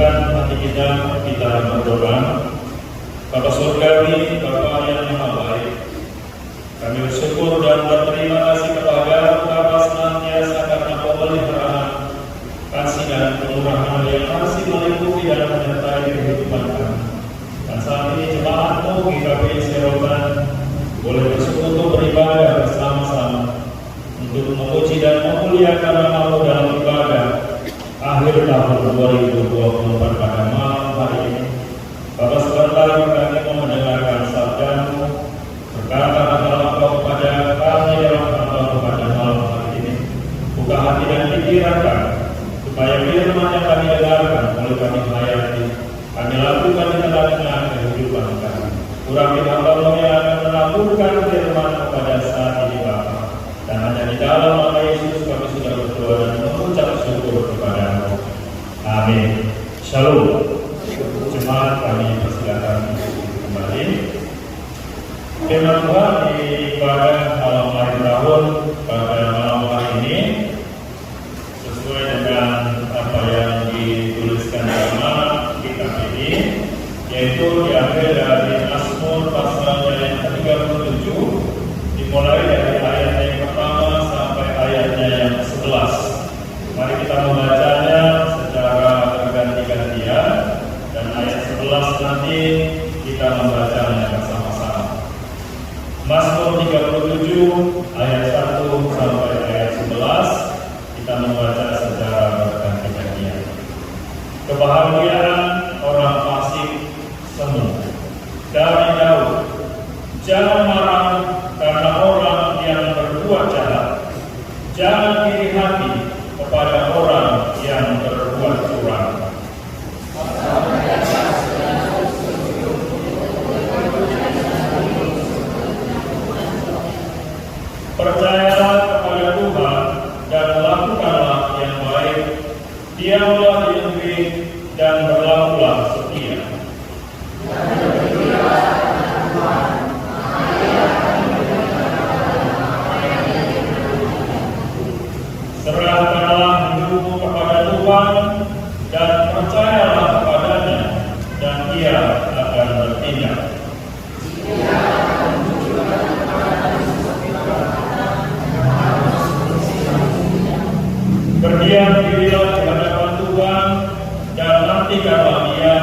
tundukkan hati kita berdoa. Bapa Surgawi, Bapa yang Maha Baik, kami bersyukur dan berterima kasih kepada Bapa senantiasa karena pemeliharaan, kasih dan kemurahan yang masih meliputi dan menyertai kehidupan kami. Dan saat ini jemaat-Mu GKPI Seroban boleh bersekutu beribadah bersama-sama untuk memuji dan memuliakan nama-Mu dalam ibadah akhir tahun 2024 pada malam hari ini. Bapa, sebentar kami mau mendengarkan sabda-Mu, berkata-kata Engkau kepada kami dalam hamba pada malam hari ini. Buka hati dan pikiran kami, supaya firman yang kami dengarkan boleh kami hayati, kami lakukan di tengah-tengah kehidupan kami. Urapi hamba-Mu yang akan menaburkan firman kepada saat ini Bapa. Dan hanya di dalam nama Yesus kami sudah berdoa dan mengucap syukur kepada-Mu. Amin. Shalom. Jemaat kami persilakan kembali. Firman Tuhan di ibadah malam akhir tahun pada malam hari ini sesuai dengan apa yang dituliskan dalam kitab ini, yaitu diambil dari Mazmur pasal yang ke-37, dimulai dari ayatnya yang pertama sampai ayatnya yang ke-11. Mari kita membacanya secara berganti-gantian, dan ayat 11 nanti kita membacanya bersama-sama. Mazmur 37 ayat 1 sampai ayat 11 kita membaca secara berganti-gantian. Kebahagiaan orang fasik semu. Dari Daud. Jangan marah karena orang yang berbuat jahat. Jangan iri hati kepada orang yang berbuat curang. Percayalah kepada Tuhan dan lakukanlah yang baik. Diamlah di negeri dan berlakulah setia. Serahkanlah hidupmu kepada Tuhan dan percayalah kepadanya, dan Dia akan bertindak. Berdiam dirilah di hadapan Tuhan dan nantikanlah Dia.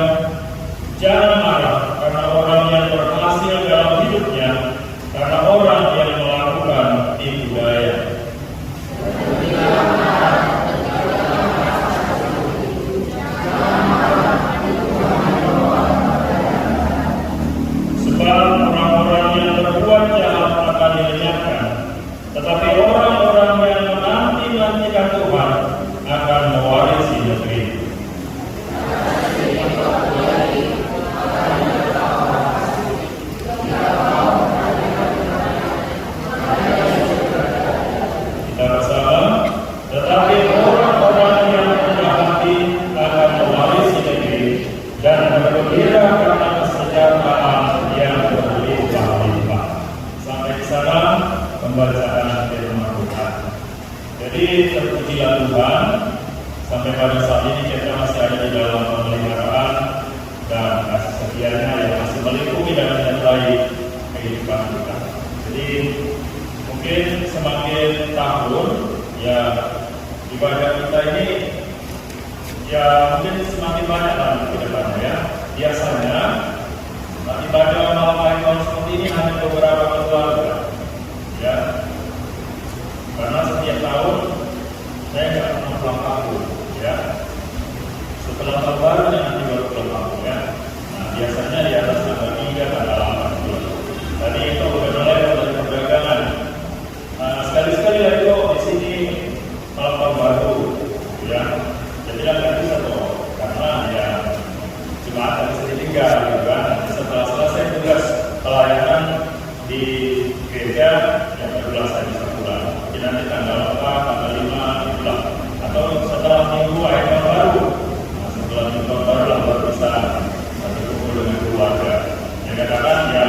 Jangan marah karena orang yang berhasil dalam hidupnya, karena orang yang melakukan tipu daya. Sebab orang-orang yang berbuat jahat akan dilenyapkan, tetapi orang-orang yang menanti-nantikan Tuhan akan mewarisi negeri. Kita bersama, tetapi orang-orang yang rendah hati akan mewarisi negeri dan bergembira karena kesejahteraan yang berlimpah-limpah. Sampai di sana pembacaan firman Tuhan. Jadi terpujilah Tuhan, sampai pada saat ini kita masih ada di dalam pemeliharaan dan kasih setianya yang masih meliputi dan menyertai kehidupan kita. Jadi mungkin semakin tahun ya ibadah kita ini ya mungkin semakin banyak lah ke depannya ya. Biasanya ibadah malam akhir tahun seperti ini hanya beberapa keluarga ya. Karena setiap tahun saya nggak pernah pulang kampung, ya. Setelah tahun baru nanti baru pulang kampung, ya. Nah biasanya di atas tanggal 3 tanggal 8 bulan. Tadi itu udah mulai dari perdagangan. Nah sekali-sekali itu di sini malam tahun baru, ya. Jadi nggak bisa tuh, karena ya jemaat harus ditinggal, gitu kan. Setelah selesai tugas pelayanan di gereja, yang barulah saya bisa pulang. Nanti tanggal 4, tanggal 5 itulah. Atau setelah minggu akhir tahun baru. Nah, setelah minggu tahun baru lah baru bisa berkumpul dengan keluarga. Yang katakan ya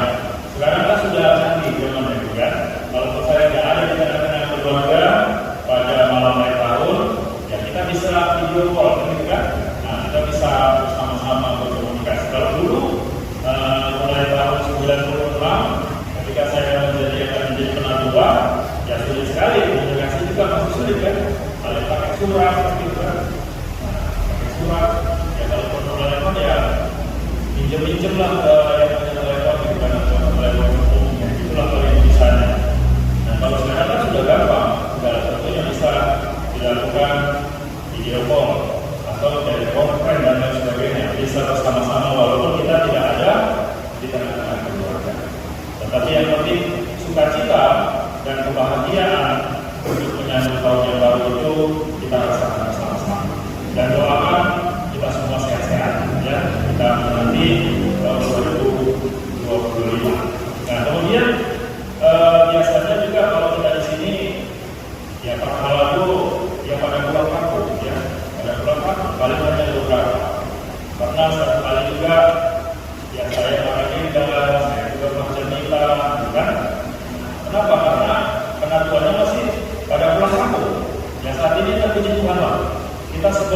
sekarang kan sudah canggih zaman itu kan. Kalau saya tidak ada di tengah-tengah keluarga pada malam akhir tahun, ya kita bisa video call gitu kan. Nah kita bisa pinjamlah ke yang punya telepon gitu kan, atau telepon umum, itulah paling bisanya. Nah kalau sekarang kan sudah gampang, segala sesuatunya bisa dilakukan video call atau telepon friend dan lain sebagainya, bisa bersama-sama walaupun kita tidak ada di tengah-tengah keluarga. Tetapi yang penting sukacita dan kebahagiaan untuk menyambut tahun yang baru itu kita rasakan bersama-sama. Dan doakan kita semua sehat-sehat ya. Kita menanti tahun 2025. Nah kemudian biasanya juga kalau kita di sini ya perkala itu yang pada pulang kampung ya, pada pulang kampung paling hanya beberapa. Pernah satu kali juga ya saya Maragenda, saya juga Marjanita, kan? Kenapa? Karena penatuannya masih pada pulang kampung. Ya saat ini terpuji Tuhan lah. Kita 11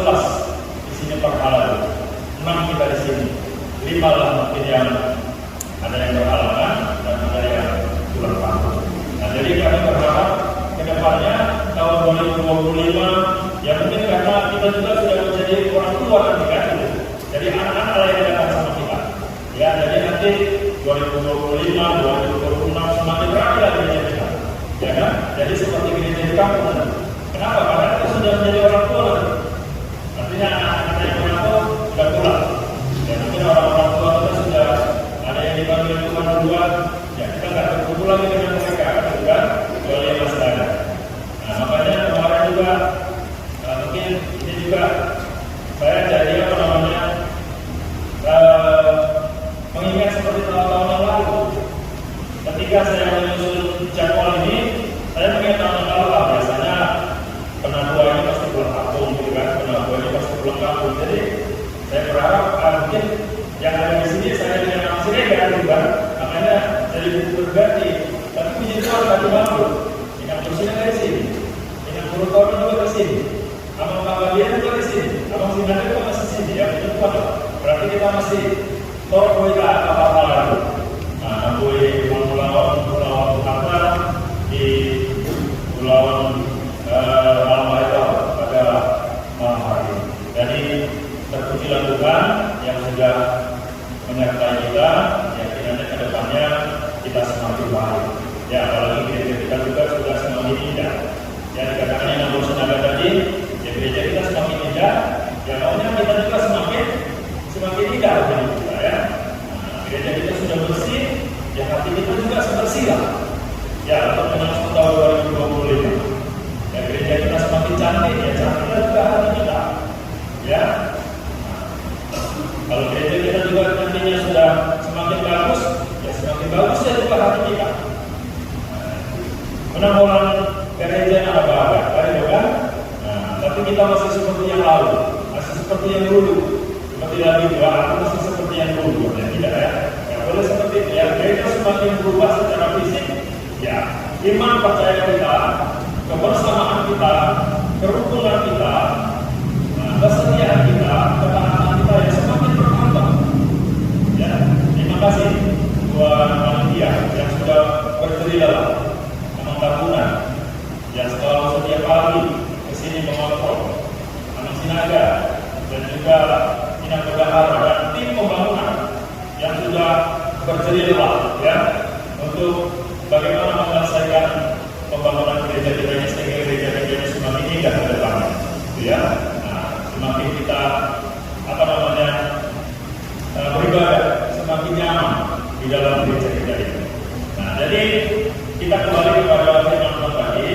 di sini perkala, 6 kita di sini, 5 lah mungkin yang ada yang berhalangan dan ada yang pulang kampung. Nah jadi kami berharap kedepannya tahun 2025 ya mungkin karena kita juga sudah menjadi orang tua kan gitu. Jadi anak-anak yang datang sama kita. Ya jadi nanti 2025, 2026 semakin rapi lagi gereja kita. Ya kan? Jadi seperti gereja di kampung. Kenapa? Karena kita sudah menjadi orang tua kan. Artinya anak-anak yang orang tua sudah pulang. Ya mungkin orang-orang tua kita sudah ada yang dipanggil Tuhan duluan. Ya kita nggak berkumpul lagi dengan mereka kan? Kecuali yang masih ada. Nah makanya kemarin juga mungkin ini juga saya jadi apa namanya mengingat seperti tahun-tahun yang lalu. Ketika saya menyusun jadwal ini, saya mengingat tahun yang lalu biasanya penatua ini pasti pulang kampung, gitu kan? Penatua ini pasti pulang kampung. Jadi saya berharap mungkin yang ada di sini saya dengan orang sini kan, gitu kan? Makanya jadi berganti. Tapi puji Tuhan tadi mampu. Ingat kursinya dari sini, ingat guru kau juga dari sini, abang bagian juga di sini, abang Sinanda juga masih sini. Ya puji Tuhan. Berarti kita masih torok kita apa-apa lagi. Nah, boleh pulau Kata di pulau Almaida pada malam hari. Jadi terpujilah Tuhan yang sudah menyertai kita. Yang kiranya ke depannya kita semakin baik. Ya apalagi gereja kita juga sudah semakin indah. Ya dikatakan yang Nambur Senaga tadi, ya gereja kita semakin indah. Ya maunya kita juga semakin indah begitu kita ya. Nah, gereja kita sudah bersih, ya hati kita juga sebersih lah. Ya untuk menyambut tahun 2025. Ya gereja kita semakin cantik, ya cantiklah juga hati kita. Ya. Nah, kalau gereja kita juga nantinya sudah semakin bagus, ya semakin bagus ya juga hati kita. Menang-menang gereja yang apa-apa, kan? Nah, tapi kita masih seperti yang lalu, masih seperti yang dulu. Seperti lagi dua, aku masih seperti yang dulu, ya tidak ya? Ya boleh seperti itu ya. Gereja semakin berubah secara fisik, ya. Iman percaya kita, kebersamaan kita, kerukunan kita, kesetiaan kita, ketaatan kita yang semakin bertambah. Ya, terima kasih buat panitia yang sudah berterilah tahunan yang selalu setiap pagi kesini mengontrol anak Sinaga dan juga Ina Bendahara dan tim pembangunan yang sudah berjelilah ya untuk bagaimana menyelesaikan pembangunan gereja ini sehingga gereja ini semakin indah ke depannya, ya. Nah, semakin kita beribadah semakin nyaman di dalam gereja kita ini. Nah, jadi kita kembali kepada firman Tuhan tadi.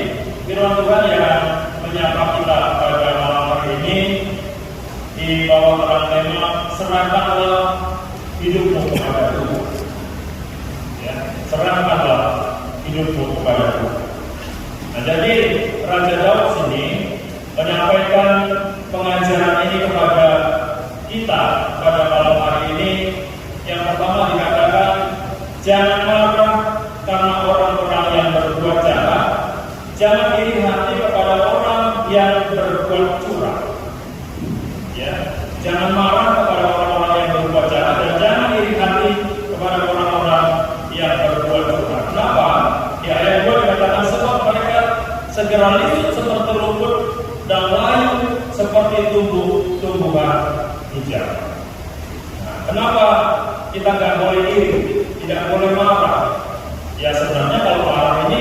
Firman Tuhan yang menyapa kita pada malam hari ini di bawah terang tema serahkanlah hidupmu kepada Tuhan. Ya, serahkanlah hidupmu kepada Tuhan. Nah, jadi Raja Daud sini menyampaikan pengajaran ini kepada kita pada malam hari ini. Yang pertama dikatakan jangan marah karena orang-orang yang berbuat jahat, jangan iri hati kepada orang yang berbuat curang. Ya, jangan marah kepada orang-orang yang berbuat jahat dan jangan iri hati kepada orang-orang yang berbuat curang. Kenapa? Di ayat 2 dikatakan sebab mereka segera lisut seperti rumput dan layu seperti tumbuhan hijau. Nah, kenapa kita nggak boleh iri, tidak boleh marah. Ya sebenarnya kalau marah ini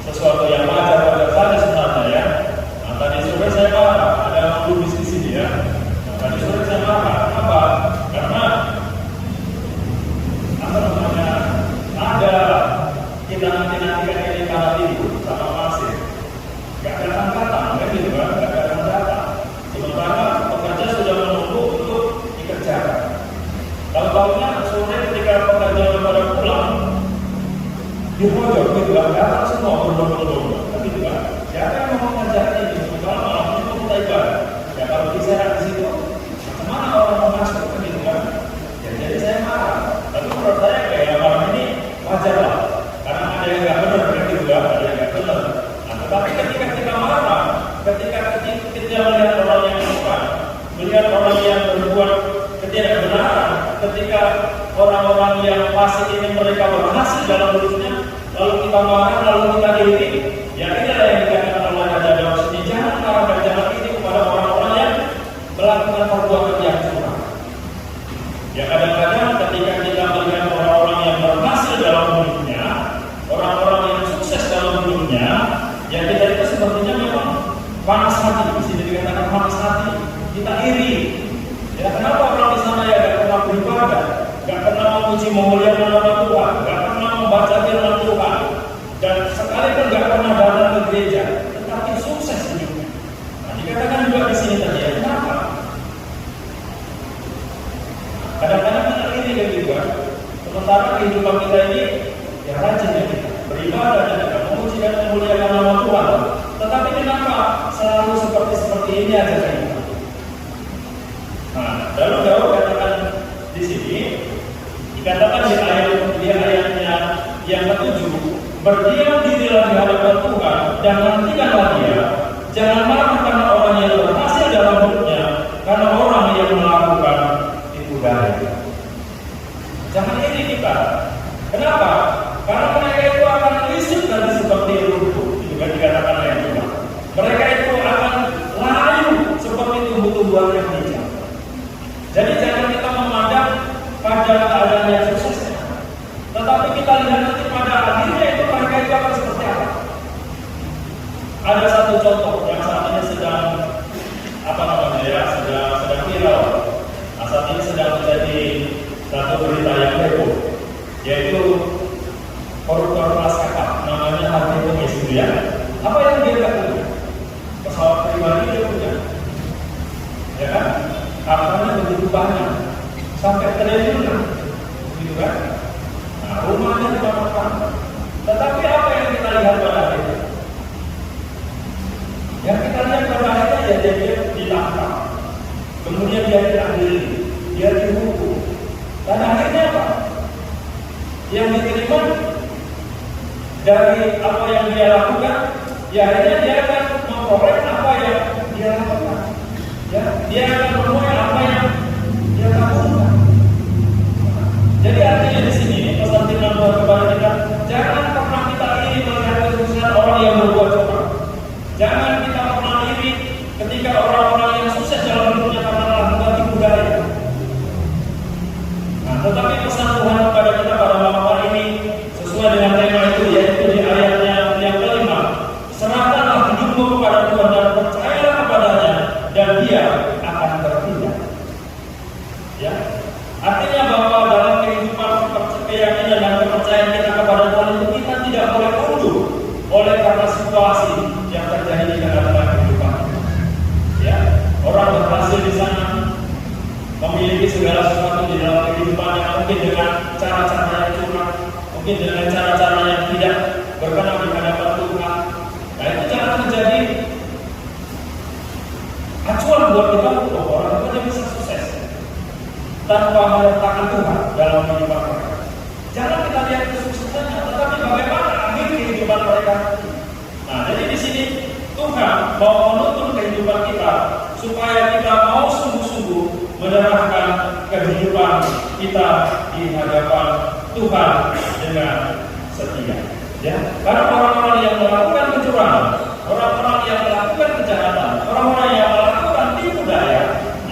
sesuatu yang wajar saja sebenarnya ya. Nah, tadi sore saya marah, ada lubis di sini ya. Nah, tadi sore saya marah, kenapa? Karena apa namanya? Ada kinanti-kinanti ini karena tidur sama pasir. Gak datang-datang, kan gitu kan? Gak datang-datang. Sementara pekerja sudah menunggu untuk dikerjakan. Tahu-tahunya sore ketika pekerja pada pulang, dihojok gitu kan? Datang semua berbondong-bondong, kan gitu kan? Siapa yang mau mengerjakan ini? Sementara malamnya itu kita ibadah. Ya kalau bisa di situ, mana orang mau masuk, kan gitu kan? Ya, jadi saya marah. Tapi menurut saya kayak malam ini wajar lah. Karena ada yang nggak benar, kan gitu kan? Ada yang nggak benar. Tapi ketika kita marah, ketika kita melihat orang yang bukan, melihat orang yang berbuat ketidakbenaran, ketika orang-orang yang fasik ini mereka berhasil dalam hidupnya, lalu kita marah, lalu kita iri, ya inilah yang dikatakan Allah Raja dalam sini. Jangan marah dan jangan iri kepada orang-orang yang melakukan perbuatan yang curang. Ya kadang-kadang ketika kita melihat orang-orang yang berhasil dalam hidupnya, orang-orang yang sukses dalam hidupnya, ya kita itu sepertinya memang panas hati, di sini dikatakan panas hati, kita iri. Ya kenapa orang di sana ya gak pernah beribadah, gak pernah memuji memuliakan nama Tuhan, gak pernah membaca firman Tuhan, dan sekalipun gak pernah datang ke gereja, tetapi sukses hidupnya. Nah, dikatakan juga di sini tadi ya, kenapa? Kadang-kadang kita iri kan juga, sementara kehidupan kita ini ya rajin ya kita beribadah dan kita memuji dan memuliakan nama Tuhan. Tetapi kenapa selalu seperti ini aja kita? Nah, lalu Daud katakan di sini, dikatakan di ayatnya yang ke-7, berdiam dirilah di hadapan Tuhan dan nantikanlah Dia. Jangan marah karena orang yang berhasil dalam hidupnya, karena orang yang melakukan tipu daya. Jangan iri kita. Kenapa? Karena mereka itu akan lisut dan seperti rumput, itu kan dikatakan oleh Tuhan. Mereka itu akan layu seperti tumbuh-tumbuhan yang hijau. Jadi jangan kita memandang pada keadaan yang suksesnya, tetapi kita lihat nanti pada akhirnya itu mereka itu akan seperti apa. Ada satu contoh yang saat ini sedang sedang viral. Nah, saat ini sedang menjadi satu berita yang heboh, yaitu koruptor kelas kakap, namanya Harvey Weinstein ya. Apa yang dia nggak punya? Pesawat pribadi dia punya, ya kan? Hartanya begitu banyak, sampai triliunan, gitu kan? Nah, rumahnya di mana-mana. Tetapi apa yang kita lihat pada akhirnya? Yang kita lihat pada akhirnya ya dia ditangkap, kemudian dia diadili, dia dihukum, dan akhirnya apa? Yang diterima dari apa yang dia lakukan, ya akhirnya dia akan memperoleh apa yang dia lakukan. Ya, dia akan memperoleh apa yang dia lakukan. Jadi artinya di sini pesan firman Tuhan kepada kita, jangan pernah kita iri melihat kesuksesan orang yang berbuat curang. Jangan kita pernah iri ketika orang-orang yang sukses dalam hidupnya karena melakukan tipu daya. Nah, tetapi pesan Tuhan kepada kita pada malam hari ini sesuai dengan tema itu, yaitu di ayatnya yang ke-5, serahkanlah hidupmu kepada Tuhan dan percayalah kepadanya, dan Dia akan bertindak. Ya, artinya bahwa dalam kehidupan keyakinan dan kepercayaan kita kepada Tuhan itu kita tidak boleh mundur oleh karena situasi yang terjadi di dalam kehidupan kita. Ya, orang berhasil di sana, memiliki segala sesuatu di dalam kehidupannya, mungkin dengan cara-cara yang curang, mungkin dengan cara-cara yang tidak berkenan di hadapan Tuhan. Nah, itu jangan menjadi acuan buat kita untuk orang itu aja bisa sukses tanpa meletakkan Tuhan dalam kehidupan mereka. Jangan kita lihat kesuksesannya, tetapi bagaimana akhir kehidupan mereka. Nah, jadi di sini Tuhan mau menuntun kehidupan kita supaya kita mau sungguh-sungguh menyerahkan kehidupan kita di hadapan Tuhan dengan setia. Ya, karena orang-orang yang melakukan kecurangan, orang-orang yang melakukan kejahatan, orang-orang yang melakukan tipu daya,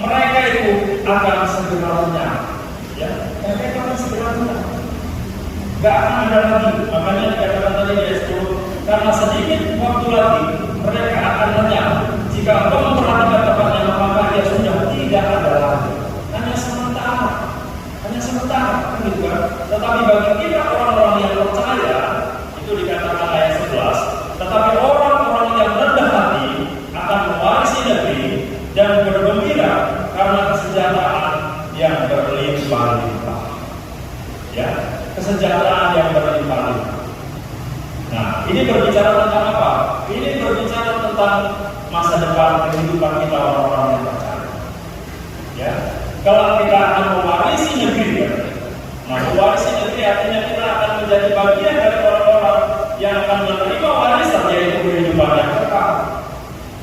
mereka itu akan segera lenyap. Ya, mereka akan nggak akan ada lagi. Makanya dikatakan tadi di ayat 10, karena sedikit waktu lagi mereka akan lenyap. Jika engkau memperhatikan tempatnya, maka dia sudah tidak ada lagi. Hanya sementara, kan gitu kan? Tetapi bagi kita orang-orang yang percaya, itu dikatakan ayat 11, tetapi orang-orang yang rendah hati akan mewarisi negeri dan bergembira karena kesejahteraan yang berlimpah-limpah. Ya, kesejahteraan yang berlimpah-limpah. Nah, ini berbicara tentang apa? Ini berbicara tentang masa depan kehidupan kita orang-orang yang percaya. Ya, kalau kita akan mewarisi negeri, nah mewarisi negeri artinya kita akan menjadi bagian dari orang-orang yang akan menerima warisan, yaitu kehidupan yang kekal.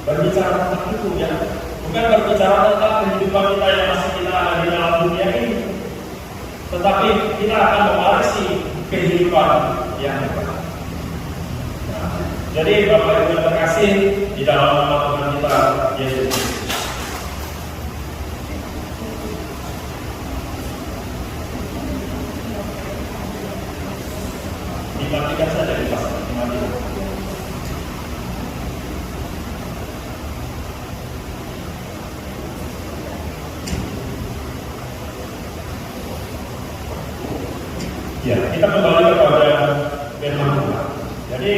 Berbicara tentang itu ya, bukan berbicara tentang kehidupan kita yang masih kita ada di dalam dunia ini, tetapi kita akan mewarisi kehidupan yang kekal. Jadi Bapak Ibu yang terkasih, di dalam nama Tuhan kita Yesus Kristus. Dimatikan saja di pasal dimatikan. Ya, kita kembali kepada firman Tuhan. Jadi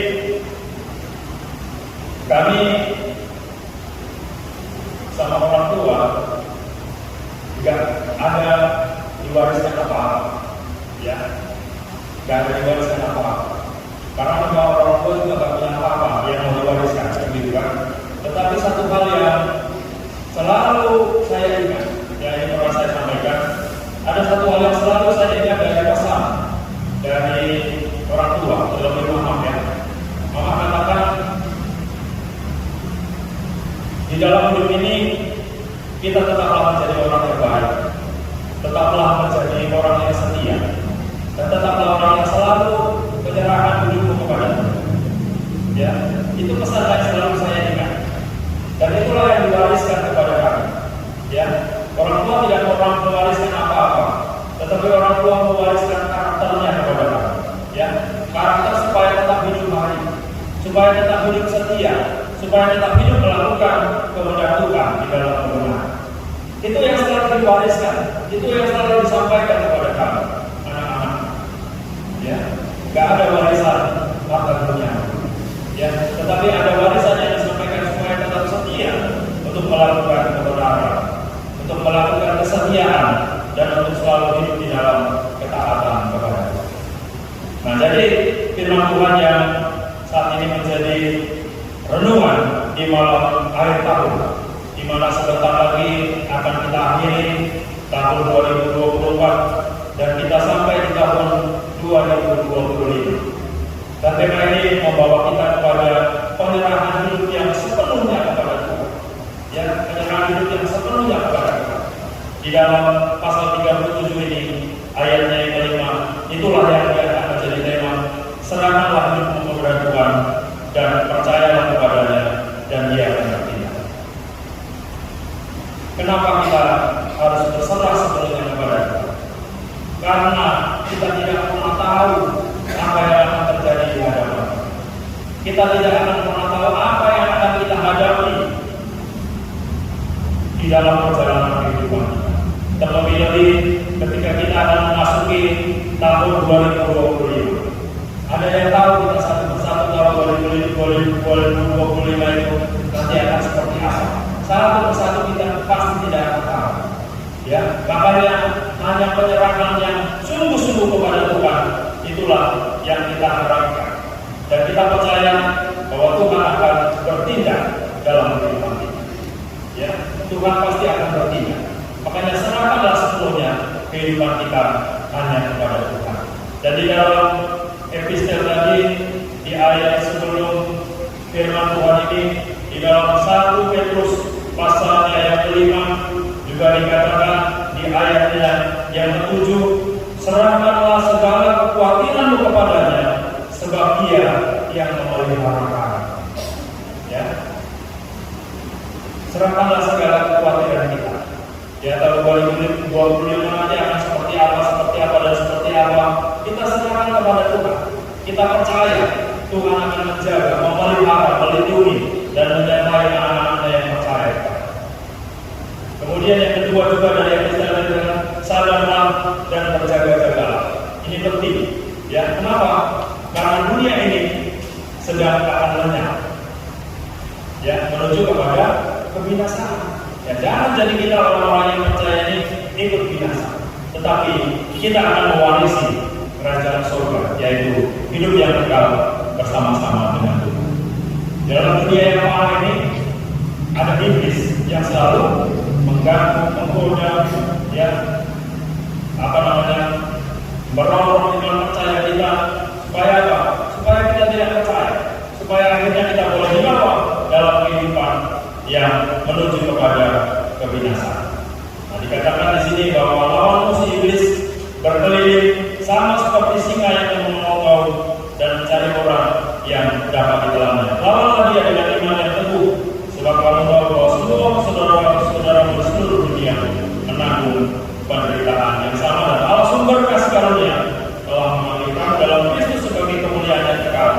kami sama orang tua juga ada diwariskan apa-apa, ya, gak ada diwariskan apa-apa. Karena memang orang tua juga gak punya apa-apa yang mau diwariskan, gitu kan. Tetapi satu hal yang selalu saya ingat, ya ini pernah saya sampaikan, ada satu hal yang selalu saya ingat dari pesan dari orang tua, terlebih mama ya. Mama katakan, di dalam hidup ini kita tetaplah menjadi orang yang baik, tetaplah menjadi orang yang setia, dan tetaplah orang yang selalu menyerahkan hidupmu kepada Tuhan. Ya, itu pesan yang selalu saya ingat, dan itulah yang diwariskan kepada kami. Ya, orang tua tidak pernah mewariskan apa-apa, tetapi orang tua mewariskan karakternya kepada kami. Ya, karakter supaya tetap hidup baik, supaya tetap hidup setia, supaya tetap hidup melakukan kehendak Tuhan di dalam kebenaran. Itu yang selalu diwariskan, itu yang selalu disampaikan kepada kami, anak-anak. Ya, nggak ada warisan harta dunia. Ya, tetapi ada warisan yang disampaikan supaya tetap setia untuk melakukan kebenaran, untuk melakukan kesetiaan, dan untuk selalu hidup di dalam ketaatan kepada Tuhan. Nah, jadi firman Tuhan yang saat ini menjadi renungan di malam akhir tahun, di mana sebentar lagi akan kita akhiri tahun 2024 dan kita sampai di tahun 2025. Dan tema ini membawa kita kepada penyerahan hidup yang sepenuhnya kepada Tuhan. Ya, penyerahan hidup yang sepenuhnya kepada Tuhan. Di dalam pasal 37 ini, ayatnya yang kelima, itulah yang akan menjadi tema. Serahkanlah hidupmu kepada Tuhan dan percayalah kepadanya, dan Dia akan bertindak. Kenapa kita harus berserah sepenuhnya kepada Tuhan? Karena kita tidak pernah tahu apa yang akan terjadi di hadapan. Kita tidak akan pernah tahu apa yang akan kita hadapi di dalam perjalanan kehidupan kita. Terlebih-lebih ketika kita akan memasuki tahun 2025. Ada yang tahu kita satu persatu tahun 2025 itu nanti akan seperti apa? Satu persatu kita pasti tidak akan tahu. Ya, makanya hanya penyerahan yang sungguh-sungguh kepada Tuhan, itulah yang kita harapkan. Dan kita percaya bahwa Tuhan akan bertindak dalam kehidupan kita. Ya, Tuhan pasti akan bertindak. Makanya serahkanlah sepenuhnya kehidupan kita hanya kepada Tuhan. Dan di dalam epistel tadi, di ayat sebelum firman Tuhan ini, di dalam 1 Petrus pasalnya yang kelima juga dikatakan di ayatnya yang ke-7, serahkanlah segala kekhawatiranmu kepadanya, sebab Dia yang memelihara kamu. Ya, serahkanlah segala kekhawatiran kita. Ya, tahun 2025 nanti akan seperti apa dan seperti apa, kita serahkan kepada Tuhan. Kita percaya Tuhan akan menjaga, memelihara, melindungi, dan menyertai anak-anaknya yang percaya. Kemudian yang kedua juga dari yang kita lihat, sadarlah dan berjaga-jagalah. Ini penting, ya. Kenapa? Karena dunia ini sedang akan lenyap, ya, menuju kepada kebinasaan. Ya, jangan jadi kita orang-orang yang percaya ini ikut binasa, tetapi kita akan mewarisi kerajaan surga, yaitu hidup yang kekal bersama-sama dengan Tuhan. Dalam dunia yang lemah ini ada iblis yang selalu mengganggu, menggoda, ya, merongrong iman percaya kita supaya apa? Supaya kita tidak percaya, supaya akhirnya kita boleh dibawa dalam kehidupan yang menuju kepada kebinasaan. Nah, dikatakan di sini bahwa lawan musuh iblis berkeliling sama seperti singa yang mengomong dan mencari orang yang dapat ditelannya. Lawanlah dia dengan iman yang teguh, sebab kamu tahu bahwa semua saudara-saudara di seluruh dunia menanggung penderitaan yang sama, dan Allah sumber kasih karunia telah memanggil kamu dalam Kristus sebagai kemuliaan yang kekal,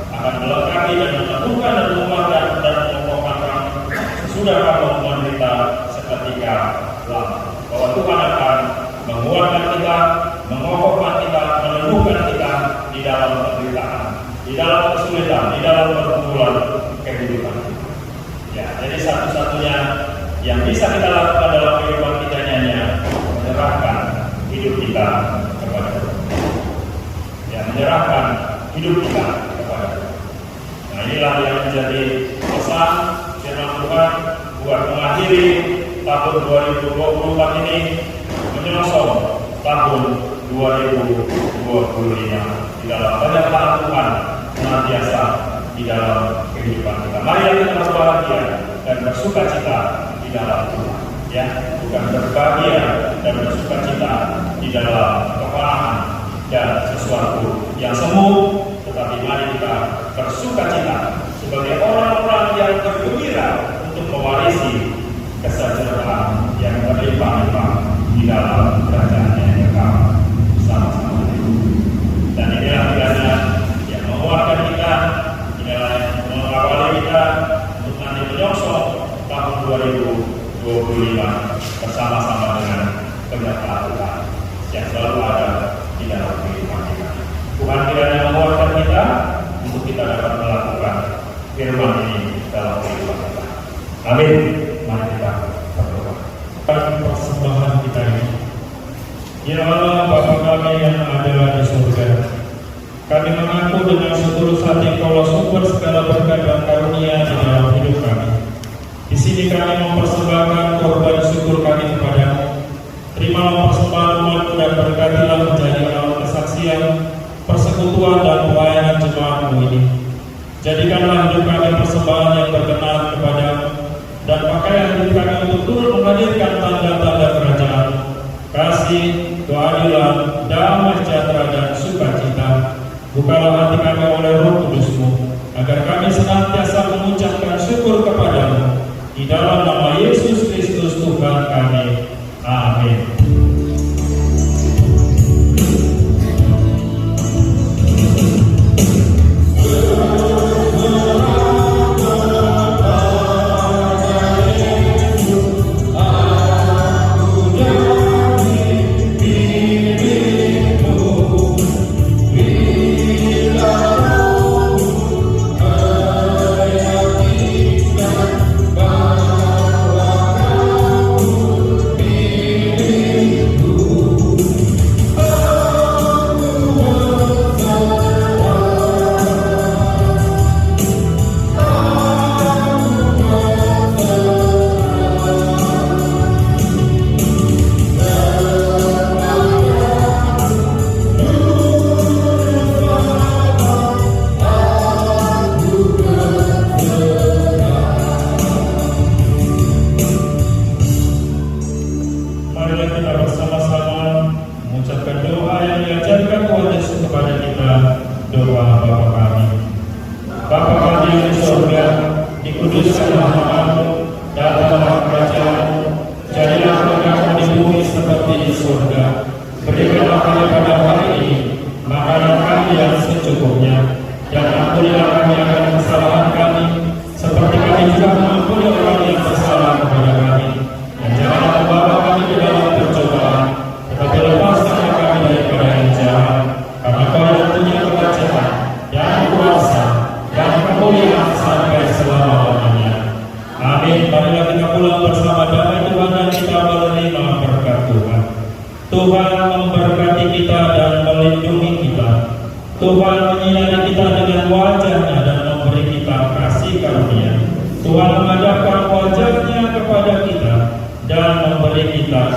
akan melengkapi dan meneguhkan dan menguatkan dan mengokohkan kamu sesudah kamu menderita seketika lama. Bahwa Tuhan akan menguatkan kita, mengokohkan kita, meneguhkan kita di dalam penderitaan, di dalam kesulitan, di dalam pergumulan kehidupan. Ya, jadi satu-satunya yang bisa kita lakukan dalam kehidupan kita hanya menyerahkan hidup kita kepada Tuhan. Ya, menyerahkan hidup kita kepada Tuhan. Nah, inilah yang menjadi pesan firman Tuhan buat mengakhiri tahun 2024 ini, menyongsong tahun 2025 di dalam penyertaan Tuhan senantiasa di dalam kehidupan kita. Mari kita berbahagia dan bersuka cita di dalam Tuhan, ya, bukan berbahagia dan bersuka cita di dalam keparahan dan sesuatu yang semu, tetapi mari kita bersuka cita sebagai orang-orang yang bergembira untuk mewarisi kesejahteraan yang berlimpah-limpah di dalam kerajaan yang kekal bersama-sama. Dan inilah kiranya yang menguatkan kita, inilah yang mengawali kita untuk nanti menyongsong tahun 2025 bersama-sama dengan penyertaan Tuhan yang selalu ada di dalam kehidupan kita. Tuhan kiranya menguatkan kita untuk kita dapat melakukan firman ini dalam kehidupan kita. Amin. Mari kita berdoa. Persembahan kita ini, ya Allah, Bapa kami yang ada di surga, kami mengaku dengan setulus hati Engkaulah sumber segala berkat dan karunia di dalam hidup kami. Di sini kami mempersembahkan korban syukur kami kepadamu. Terimalah persembahan umatmu dan berkatilah menjadi awal kesaksian, persekutuan dan pelayanan jemaatmu ini. Jadikanlah hidup kami persembahan yang berkenan kepadamu, dan pakaian hidup kami untuk turut menghadirkan tanda-tanda kerajaan, kasih, keadilan, damai sejahtera dan sukacita. Bukalah hati kami oleh Roh Kudus-Mu, agar kami senantiasa mengucapkan syukur kepadamu. Di dalam nama Yesus Kristus Tuhan kami. Amin. secukupnya. Dan ampunilah kami akan kesalahan kami, seperti kami juga mengampuni orang yang bersalah kepada kami. Dan janganlah membawa kami ke dalam percobaan, tetapi lepaskanlah kami daripada yang jahat. Karena Kau yang punya kerajaan dan kuasa dan kemuliaan sampai selama-lamanya. Amin. Marilah kita pulang bersama damai Tuhan dan kita menerima berkat Tuhan. Tuhan memberkati kita dan melindungi kita. Tuhan menyinari kita dengan wajah-Nya dan memberi kita kasih karunia. Tuhan menghadapkan wajah-Nya kepada kita dan memberi kita